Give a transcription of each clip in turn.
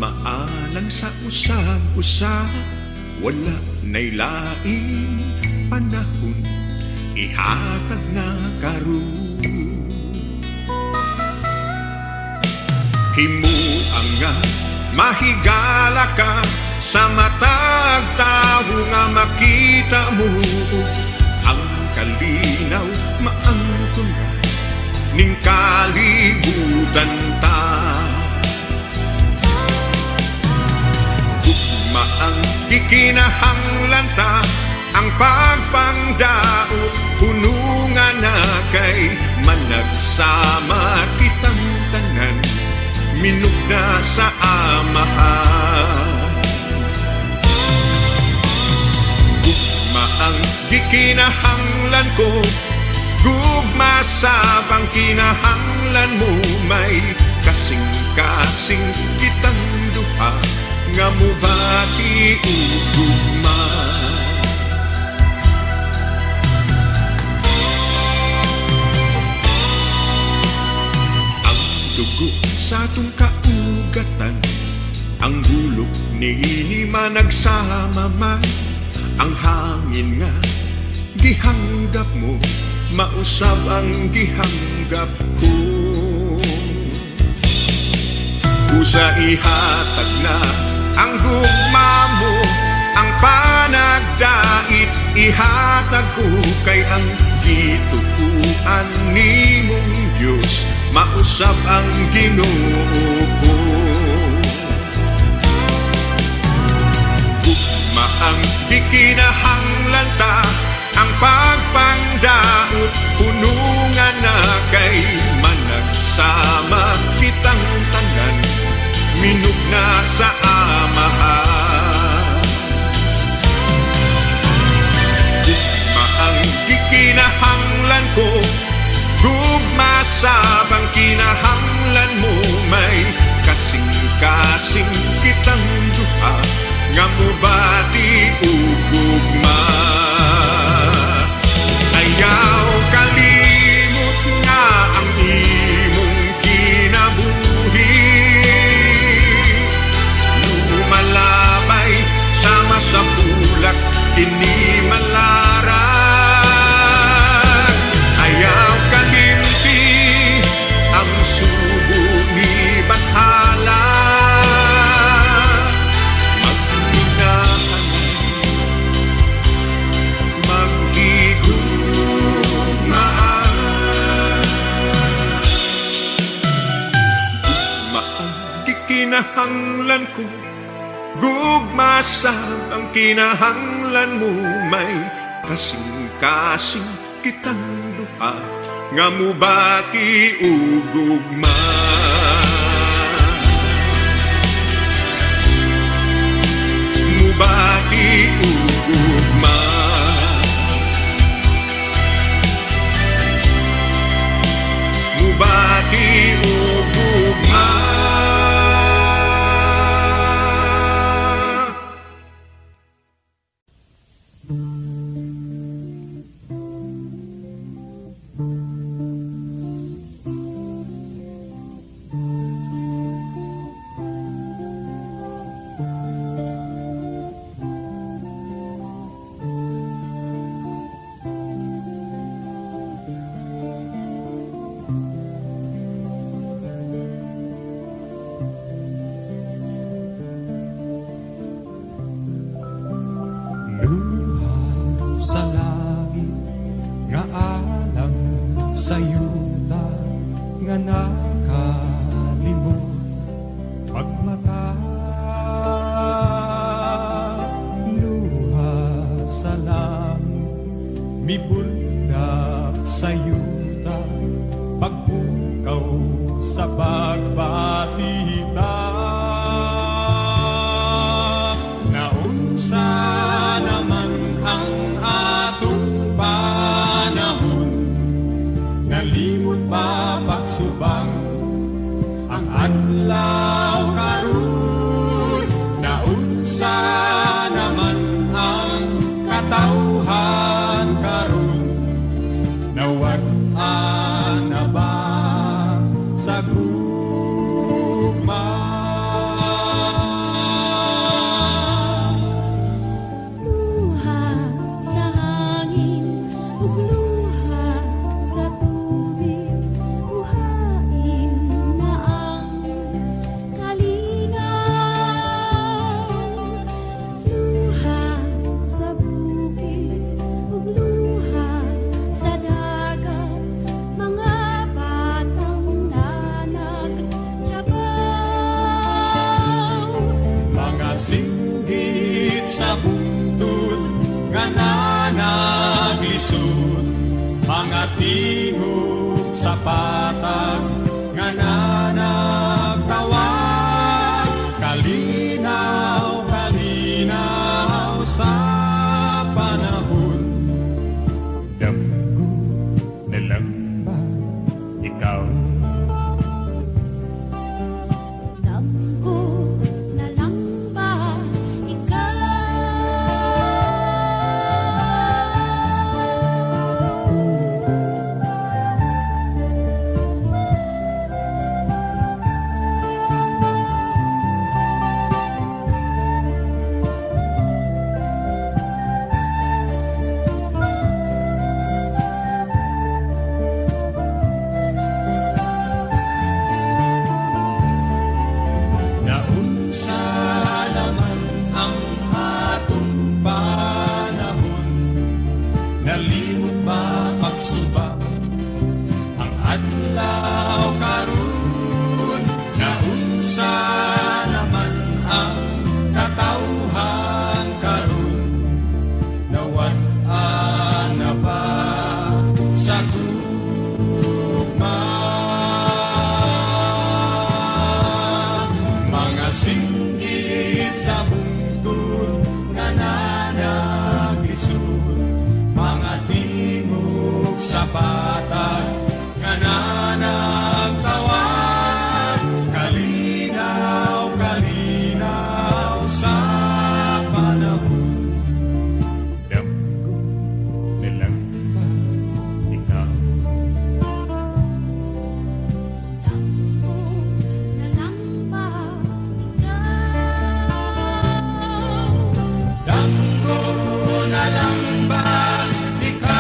Maalang sa usap-usap, wala na'y laing panahon, ihatag na karon. Himuang nga mahigala ka sa matag tao nga makita mo, ang kalinaw maangkon na ning kalibutan ta. Ugma ang gikinahanglan ta, ang pagpangdaot punungan na kay managsama kitang tanan, minugna sa amahan. Ugma ang gikinahanglan ko, gugma sa pangkinahanglan mo, may kasing-kasing kitang duha nga mubati ugma. Ang dugo sa atong kaugatan, ang bulok ni managsama man, ang hangin nga gihanggap mo, mausab ang gihanggap ko. Usa ihatag na ang gugma mo, ang panagdait ihatag ko, kay ang gitukuan nimong Diyos, mausab ang Ginoo ko. Gugma ang gikinahanglan ta, ang pagpangdaot punungan na kay managsama kitang tanan, minugna sa amahan. Gugma ang gikinahanglan ko, gugma sa pangkinahanglan mo, may kasing-kasing kitang duha nga mubati ug gugma. Ayaw kalimot nga ang imong kinabuhi, lumalabay sama sa bulak kini malarag. Ayaw kalimti ang subo ni bathala, magminahan magigugmaan. Gugma ang gikinahanglan ko, gugma sa ang kinahanglan mo, may kasing-kasing kitang duha nga mubati ug gugma. Mubati ug gugma. Mubati ug gugma. Sa langit nga alam sa yuta nga nakalimot pagmata, luha sa langit mibuldak sa yuta pagpukaw sa pagbatita. Naunsa naman ang atong panahon, isud, mga tingog sa patag, nga nanagtawag, kalinaw, kalinaw sa panahon. Damgo na lang ba ikaw? Damgo na lang ba ikaw? Naunsa naman ang hatong panahon, nalimot ba pagsuba ang adlaw karon? Naunsa naman ang katawhan karon, nawat-an na ba sa gugma? Mga singgit sa bungkod nga nanaglisod, mga tingog sa patag nga nanagtawag, kalinaw, kalinaw sa panahon. Damgo na lang ba ikaw? Damgo na lang ba ikaw? Damgo na lang ba ikaw?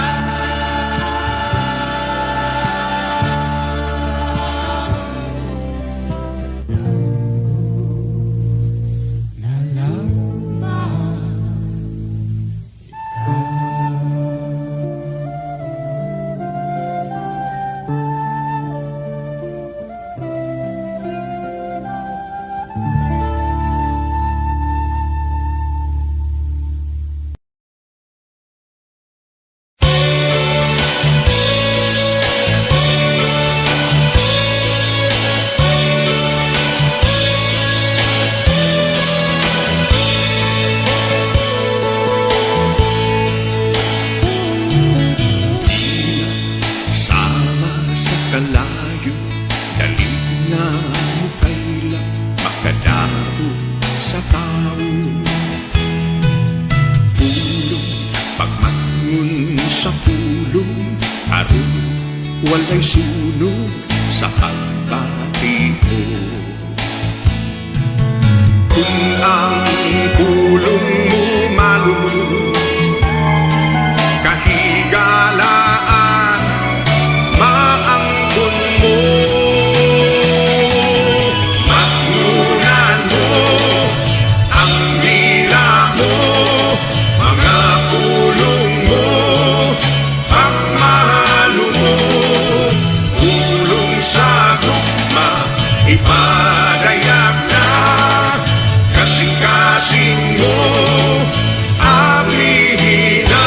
Na lang ba Sama sa kalayo, dali na mo kailan makadaro sa tao. Pulong pagmangon sa pulong, aron walay sunog sa pagbati mo. Kung ang pulong mo malulog, kahigalaan maangkon mo. Magmunan mo ang dila mo, mga pulong mo, pagmahalo mo. Pulong sa gugma, ipadayag na, kasing-kasing mo, ablihin na.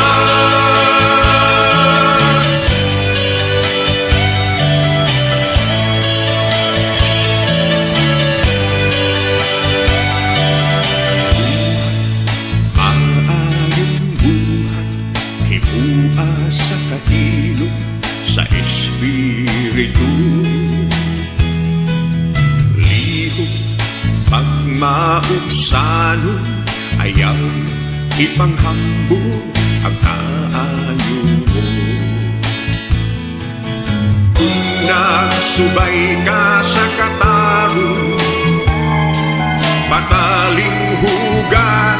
Maayong buhat, himua sa kahilom, sa espiritu. Lihok, pagmauksanon, ayaw ipanghambog ang kaayo mo. Kung nagsubay ka sa katarong, pataling hugan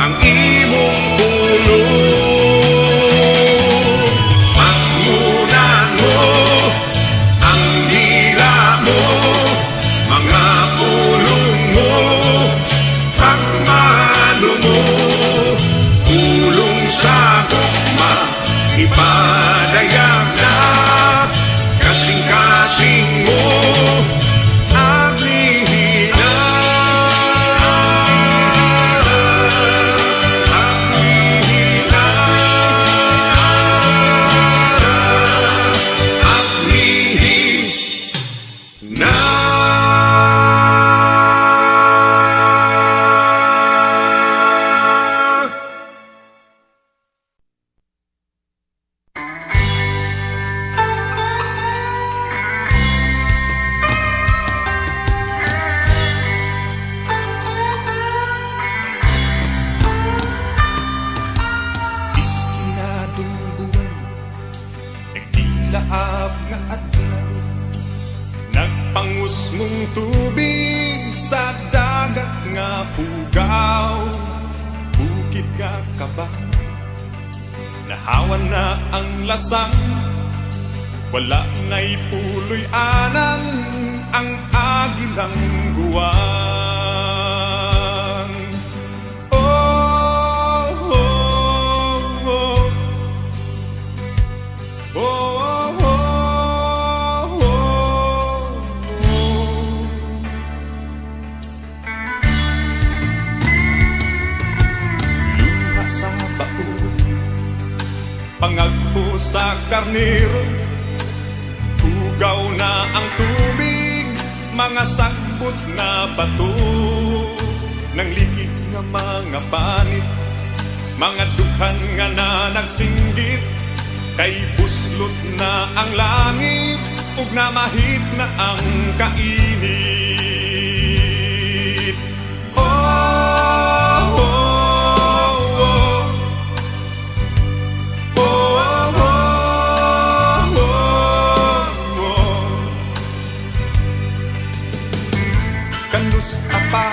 ang imong pulong. Magmunan mo ang dila mo, mga pulong mo, pagmano mo. Pulong sa gugma, ipadayag na, kasing-kasing mo, ablihin na. ka ba? Nahawan na ang lasang, wala na'y puloy anang ang agilang guwang. Oh, oh, oh. Oh, oh, oh, oh. Luha sa baon, pangagpo sa karnero, hugaw na ang tubig, mga sakpot na bato ng likid nga mga panit, mga dukhan nga na nagsinggit, kay buslot na ang langit, ug namahit na ang kainit. Oh, oh, oh. Oh, oh, oh. Kanus apa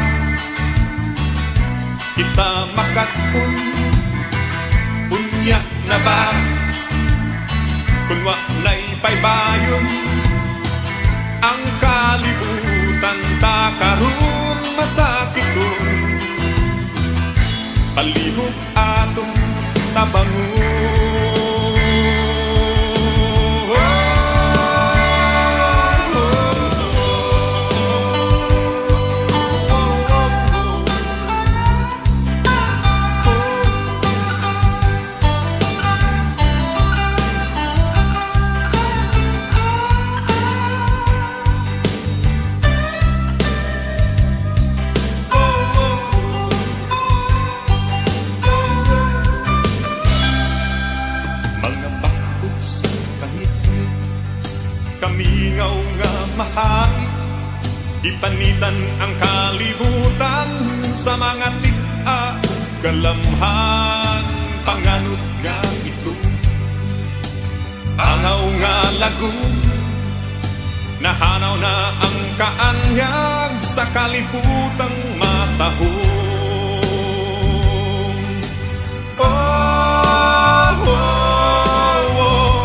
kita makatun, unya na ba kunwa na'y paybayon ang kalibutan ta karon masakitun, palihog atong tabangon. Kamingaw nga mahai, ipanitan ang kalibutan sa mga tika galamhan. Panganod nga ito, angaw nga lagom, nahanaw na ang kaanyag sa kalibutang matahong. Oh, oh, oh.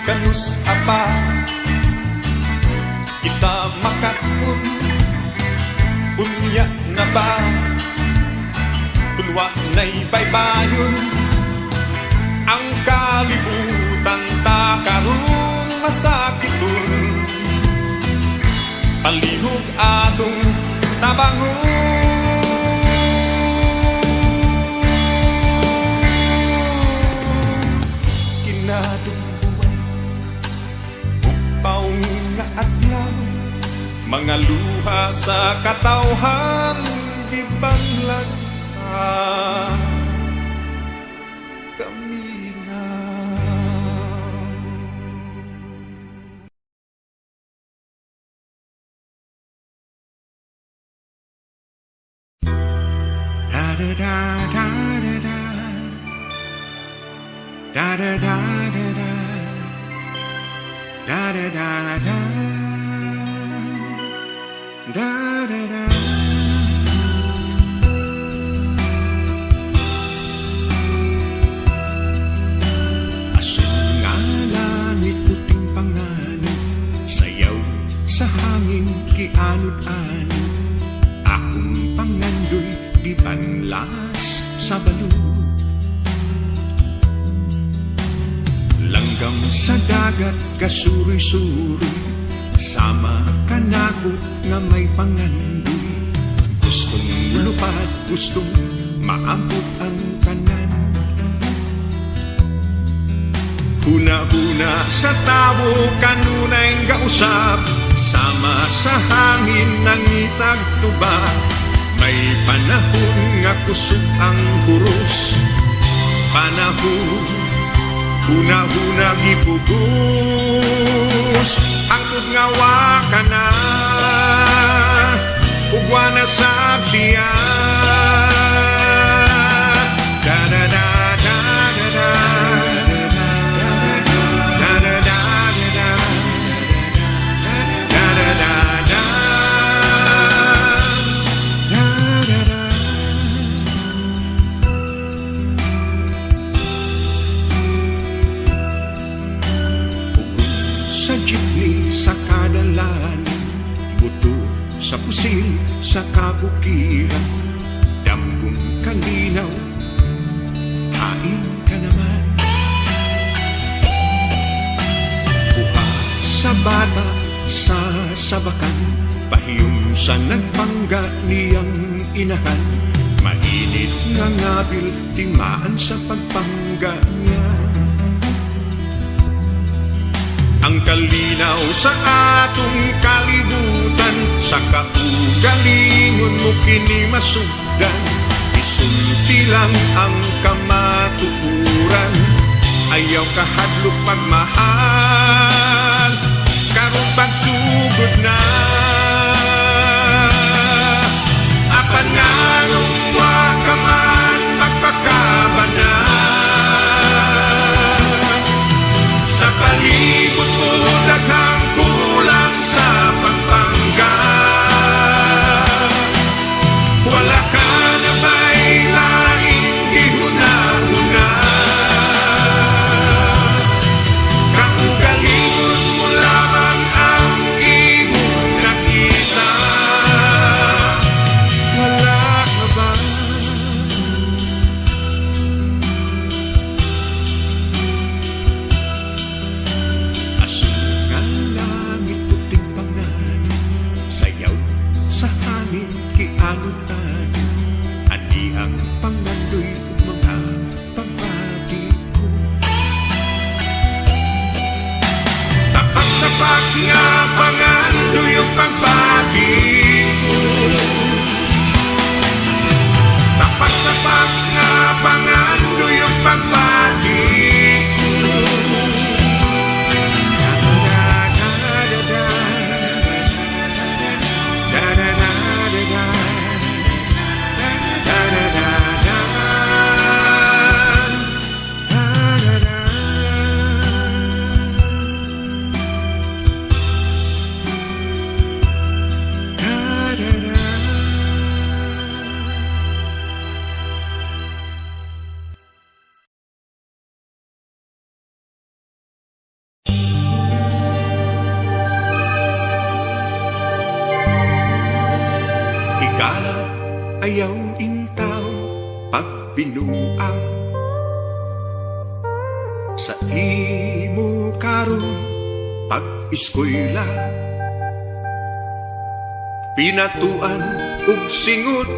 Kanus apa kita makatun, unya na ba kunwa na'y baybayon ang kalibutan ta karon masakitun, palihog atong tabangon. Iskinadong paung nga adlaw, mga luha sa katawhan gibanglas sa kamingaw. Da da da da da da da da da da. Da da da da da da da. Asin nga langit puting panganib, sayaw sa hangin kianod-anod, akong pangandoy di panlas sa balod. Langgam sa dagat kasuroy-suroy, sama kanakot nga may pangandoy. Gustong lupad, gustong maabot ang kanan. Huna-huna sa tabo kanunay gausap, sama sa hangin nangitag tuba. May panahon nga kusog ang huros, panahon huna-huna gipugos, angkod nga waka na, ugwa na sab siya. Da-da-da-da-da-da, da-da-da-da-da, sa pusil, sa kabukiran, damgong kalinaw, hain ka naman. Buha sa bata, sa sabakan, pahiyong sa nagpangga niyang inahan. Mainit nga ngabil, timaan sa pagpangga niya. Ang kalinaw sa atong kalibutan, sa kaugalingon mo kini masugdan. Isulti lang ang kamatuuran, ayaw kahadlok pagmahal, karong pagsugod na. Apan nga nung ka man magpakabanan, sa palibot mo daghang kulang sa pagpangga. Wala ka na ba'y laing gihuna-huna, kaugalingon mo lamang ang imong nakita. Wala ka ba? Asungan langit puting pangan, sayaw sa hangin kianutan, adi ang pangandoy ug mga pabati ko. Tapak-tapak nga pangandoy ug pagbati ko. Tapak-tapak nga pangandoy ug pagbati ko. Higala ayaw intaw pag binuang, sa imo karon pag eskwela, pinatuan ug singot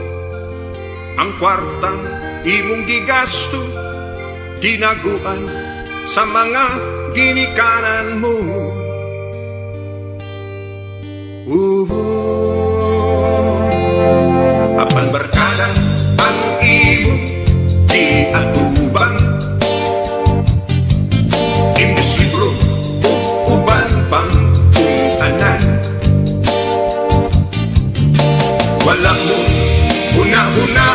ang kwartang imong gigasto, ginaguan sa mga ginikanan mo. Apan barkada ang imo di atubang, imbes libro uban pang anan. Wala mo huna-huna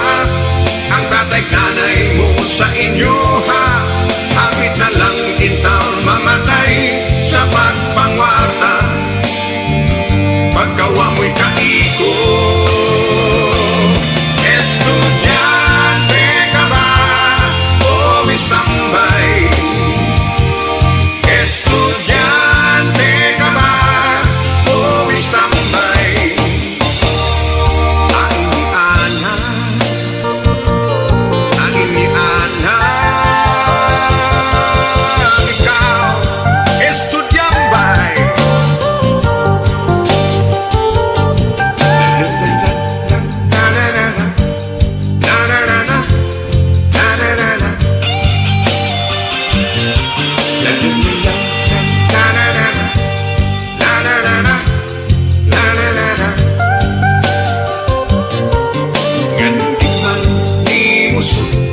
ang tatay nanay mo sa inyo ha. Hapit na lang intaw mamatay sa pagpangwarta, pagkawa mo'y kaiko. Estudyante ka ba o istambay? Estudyante ka ba o istambay? Aking ni Ana, aking ni Ana, ikaw estudyambay.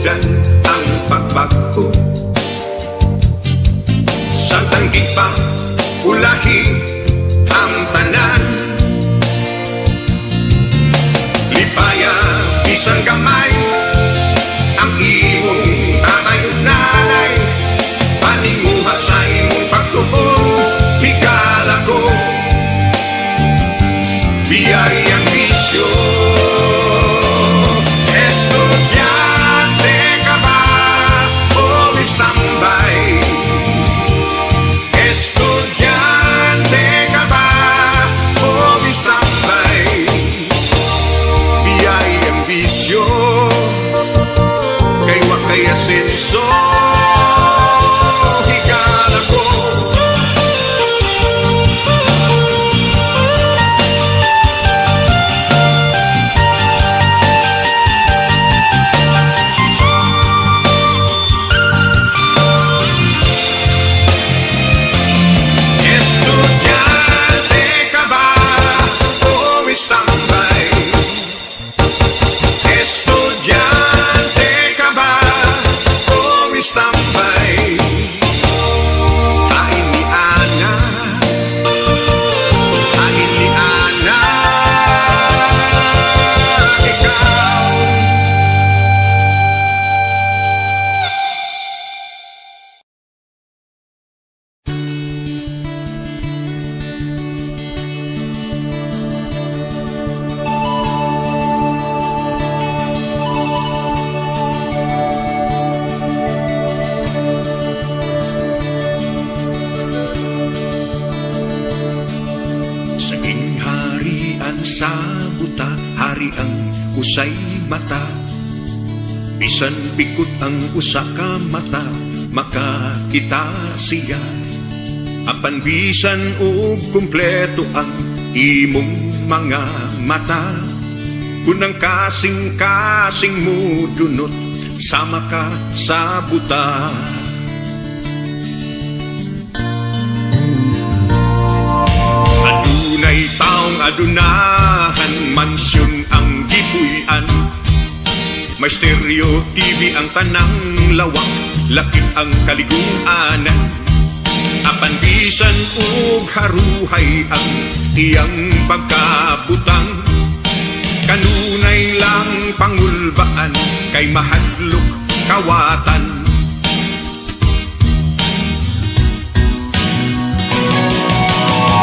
Ang pagbago samtang di pa ulahi ang tanan, lipaya isang gamay ang imong tatay ug nanay, paninguha sa imong pagtuon. Higala ko biyayang bisyo. Tambay, estudyante sa buta, hari ang usay mata. Bisan pikot ang usa ka mata, makakita siya. Apan bisan og kumpleto ang imong mga mata. Kunang kasing-kasing mo dunot, sama ka sa buta. Adunay taong adunahan, mansyon ang gipuy-an. May stereo TV ang tanang lawak, lakit ang kaliguanan. Apan bisan og haruhay ang iyang pagkabutang. Kanunay lang pangulbaan, kay mahadlok kawatan.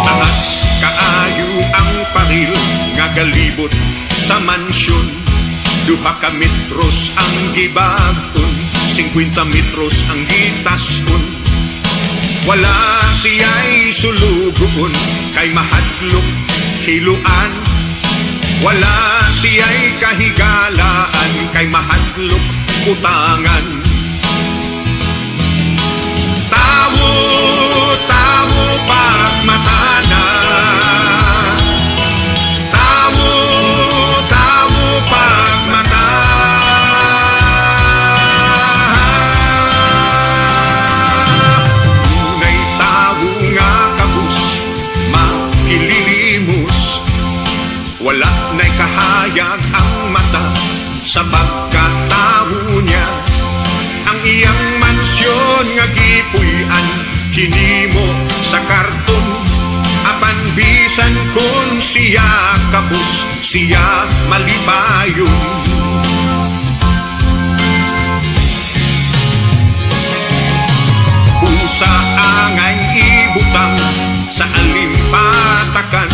Taas kaayo ang paril nga galibot sa mansyon. Duha ka metros ang gibag-on, 50 metros ang gitason. Wala siya'y sulugoon, kay mahadlok hiluan. Wala siya'y kahigalaan, kay mahadlok utangan. Tawo, tawo pagmatana. Tawo, tawo pagmata. Unay tawo nga kabus, makililimos. Wala na'y kahayag ang mata sa pagkatawo niya. Ang iyang mansyon nga gipuy-an, hinimo sa karton. Apan bisan kun siya kabus, siya malipayon. Busa angay ibutang sa alimpatakan,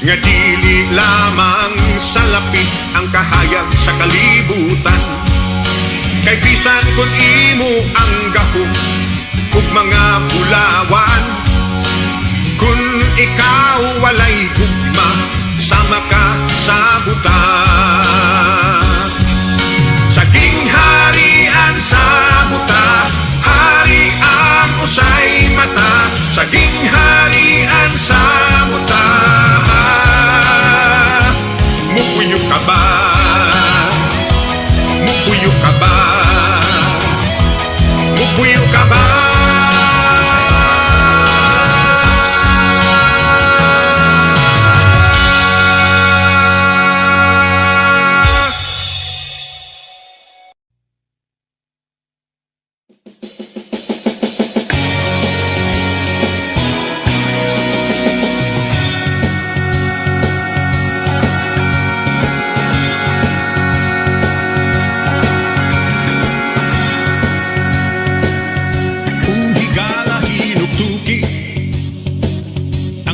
nga dili lamang sa lapit ang kahayag sa kalibutan. Kay bisan kun imo ang gahom ug mga bulawan, kun ikaw walay gugma, sama ka sa buta. Saging harian sa buta, hari ang usay mata. Saging harian sa buta, mupuyo ka ba? Mupuyo ka ba? Mupuyo ka ba?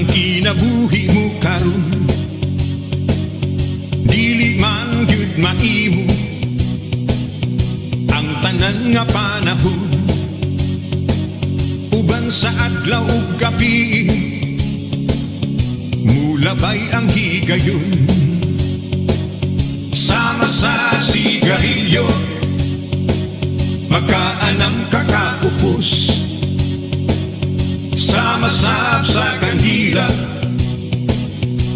Kinabuhi mo karon, dili man gyud maimo ang tanan nga panahon. Uban sa adlaw ug gabi, mulabay ang higayon. Sama sa sigarilyo, magkaanam kakaupos. Sama-sab sa kandila,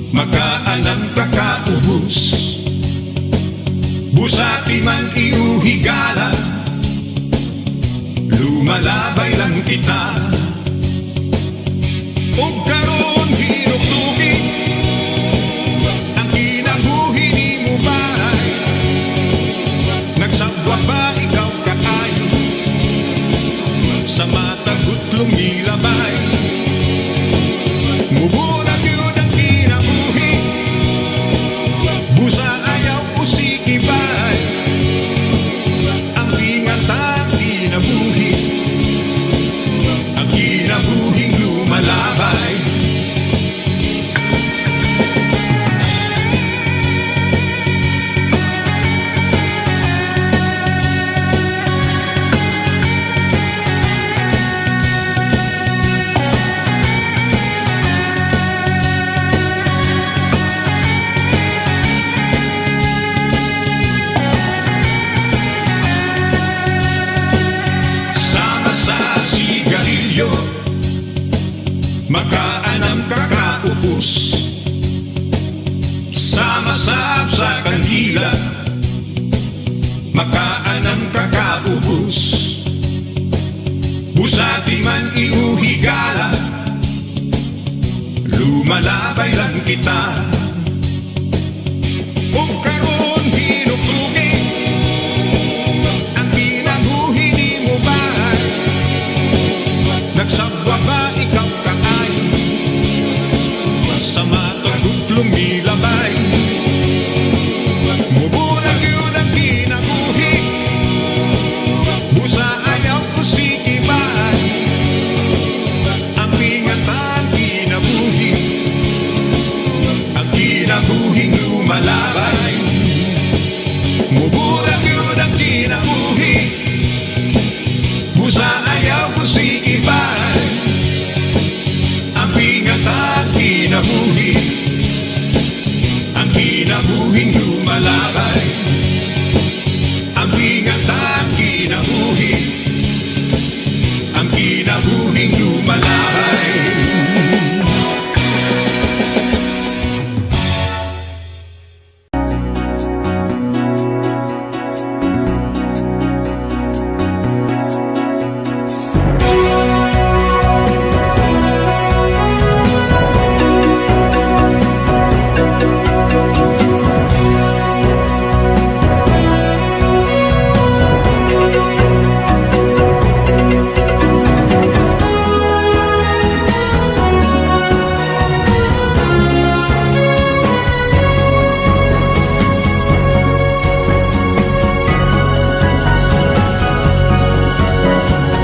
magkaanam kakaubos. Busati man iuhigala, lumalabay lang kita. Ug karon hinuktuki ang kinabuhi ni mo bahay. Nagsabwa ba ikaw kaayo sa mata gutlong nilabay? Mubunag yun ang kinabuhi, busa ayaw usikibay. Ang ingatan kinabuhi, ang kinabuhing lumalabay. sigarilyo, makaanam kakaupos, samasab sa kandila, makaanam kakaubos, busati man iuhigala, lumalabay lang kita. Kung karoon hinuklugin ang kinabuhi ni mo ba? Nagsabwa ba ikaw kaay sa matagog lumilabay? Muburag yun ang kinabuhi, busa ayaw ko sikibay, ang ingatan kinabuhi, ang kinabuhing lumalabay. Muburag yun ang kinabuhi, busa ayaw ko sikibay, ang ingatan kinabuhi, ang kinabuhing lumalabay. Ang ingatan kinabuhi, ang kinabuhing lumalabay.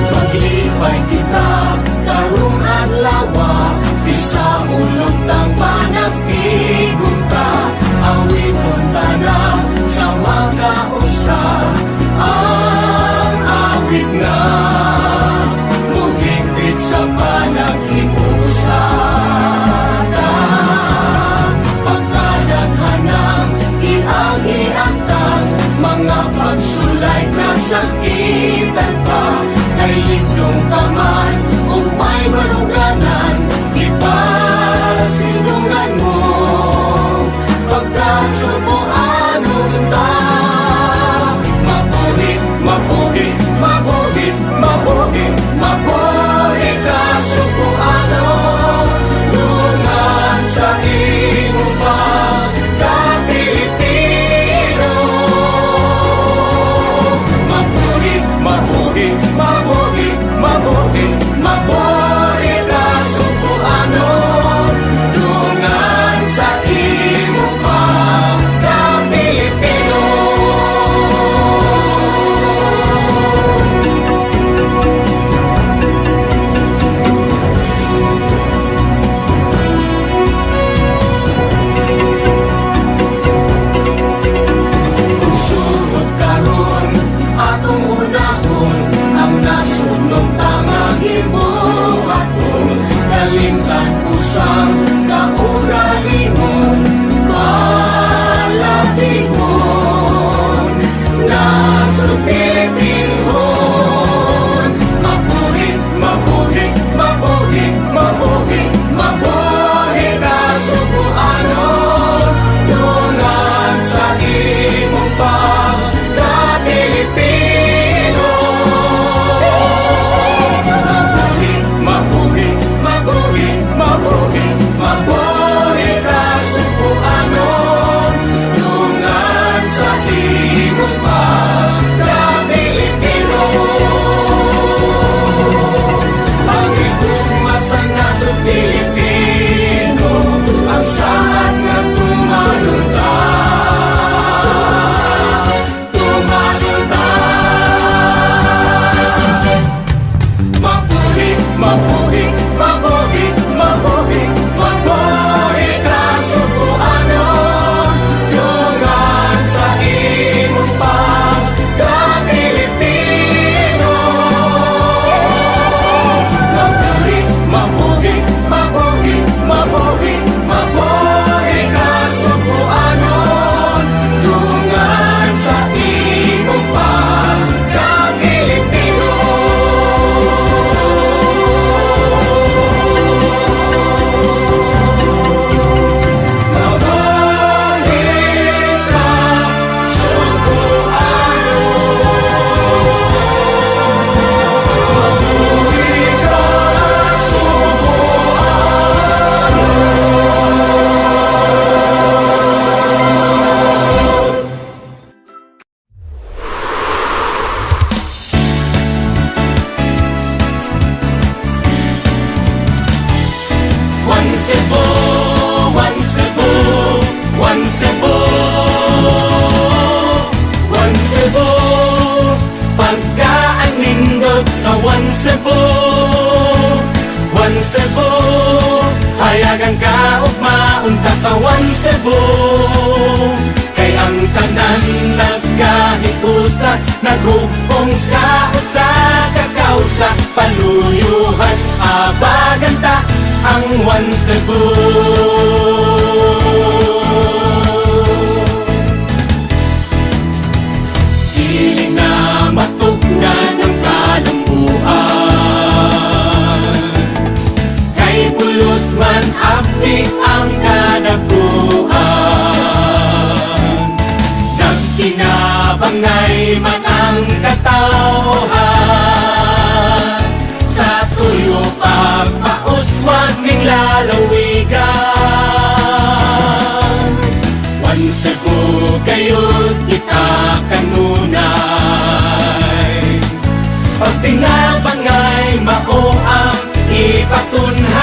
Maglipay kita karong adlaw, di sa ulog tang panagtigunta, awiton tanan sa magkausa, ang awit nga muhigpit sa panag-iusata, pagkadaghanang iang-iangtang mga pagsulay na sakitan pa, kay liblong kaman o may maruganan, ipasinungan mo pagkasubuan ta. Mabuhit, mabuhit, mabuhit, mabuhit, mabuhit kasubuan lungan sa imong pagka-Pilipino. Mabuhit, mabuhit, mabuhit, mabuhit, mabuhit kasubuan lungan sa imong pagka-Pilipino. Sugot karon atong unahon ang nasunod tangang himuhaton, kalimtan usang kauralimon, malabihon nasud Pilipinhon. Mabuhit, mabuhit, mabuhit, mabuhit, mabuhit kasubuanon lungan sa imong pagka-Pilipino. Mabuhit, mabuhit, mabuhit, mabuhit, mabuhit kasubuanon lungan sa imong pagka-Pilipino. Ang itumasan na sa Pilipino, ang saan nga tumanunta, tumanunta. Mabuhit, mabuhit, mabuhit, mabuhit, mabuhit kasubuanon lungan sa imong pagka-Pilipino. Mabuhit, mabuhit, mabuhit, mabuhit, mabuhit kasubuanon lungan sa imong pagka-Pilipino. Cebu, hayagan ka ug maunta sa One Cebu. Kay ang tanan nagkahiusa, naghugpong sa usa ka kausa. Paluyuhan, abaganta ang One Cebu. Dili na matugnan ang kalambuan, kay pulos man abdi ang kadakuan. Nagkinabangay man ang katawhan, sa tuyo pagpauswag ning lalawigan. One Cebu kayo't kita kanunay, pagtinabangay mao ang ipatunhay.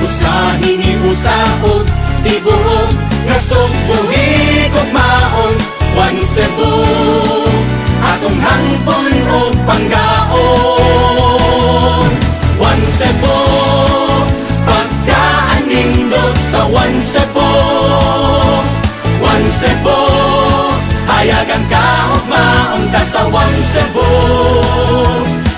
Usahin ni usaog, tibuog, nga sugbuhig ug maong One Cebu, atong hangpon ug panggaon. One Cebu, pagkaanindot sa One Cebu. One Cebu, hayagan ka ug maunta sa One Cebu.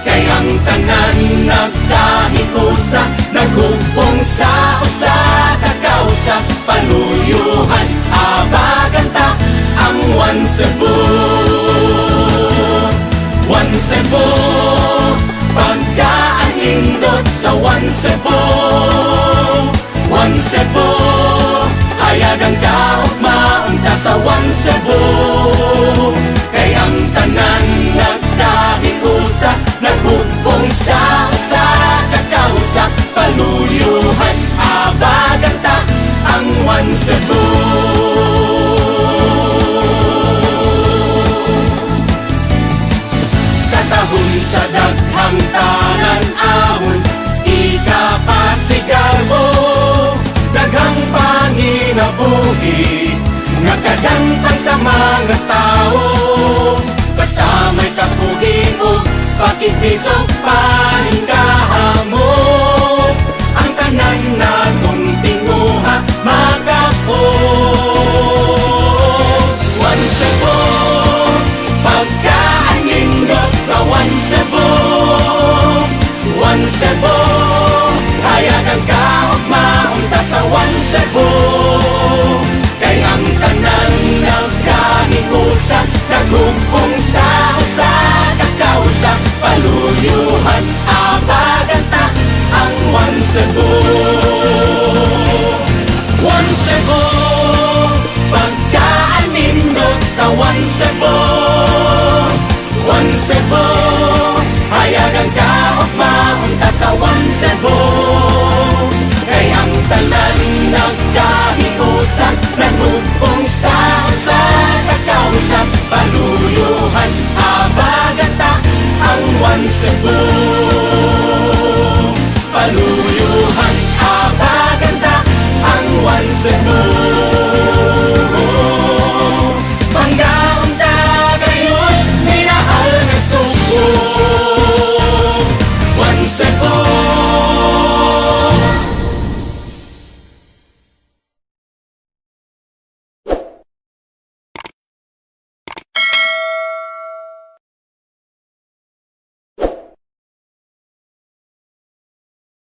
Kay ang tanan nagkahiusa, naghugpong sa usa ka kausa. Paluyuhan, abaganta ang One Cebu. One Cebu, pagkaanindot sa One Cebu. One Cebu, hayagan ka ug maunta sa One Cebu. Kay ang tanan nagkahiusa, naghugpong sa usa ka kausa. Paluyuhan, abaganta ang One Cebu. Katahon sa daghang tanan ahon, ikapasigarbo. Daghang panginabuhi, nga kadampang sa mga tao. Basta may kapugi o pakibisog paningkahamo, ang tanan natong tinguha magapo. One Cebu, pagkaanindot sa One Cebu. One Cebu, hayagan ka ug maunta sa One Cebu. Kay ang tanan nagkahiusa, naghugpong sa usa ka kausa. Paluyuhan, abaganta ang One Cebu. One Cebu, pagkaanindot sa One Cebu. One Cebu, hayagan ka ug maunta sa One Cebu. Kay ang tanan nagkahiusa, naghugpong sa usa ka kausa. Paluyuhan, abaganta ang One Cebu. Paluyuhan,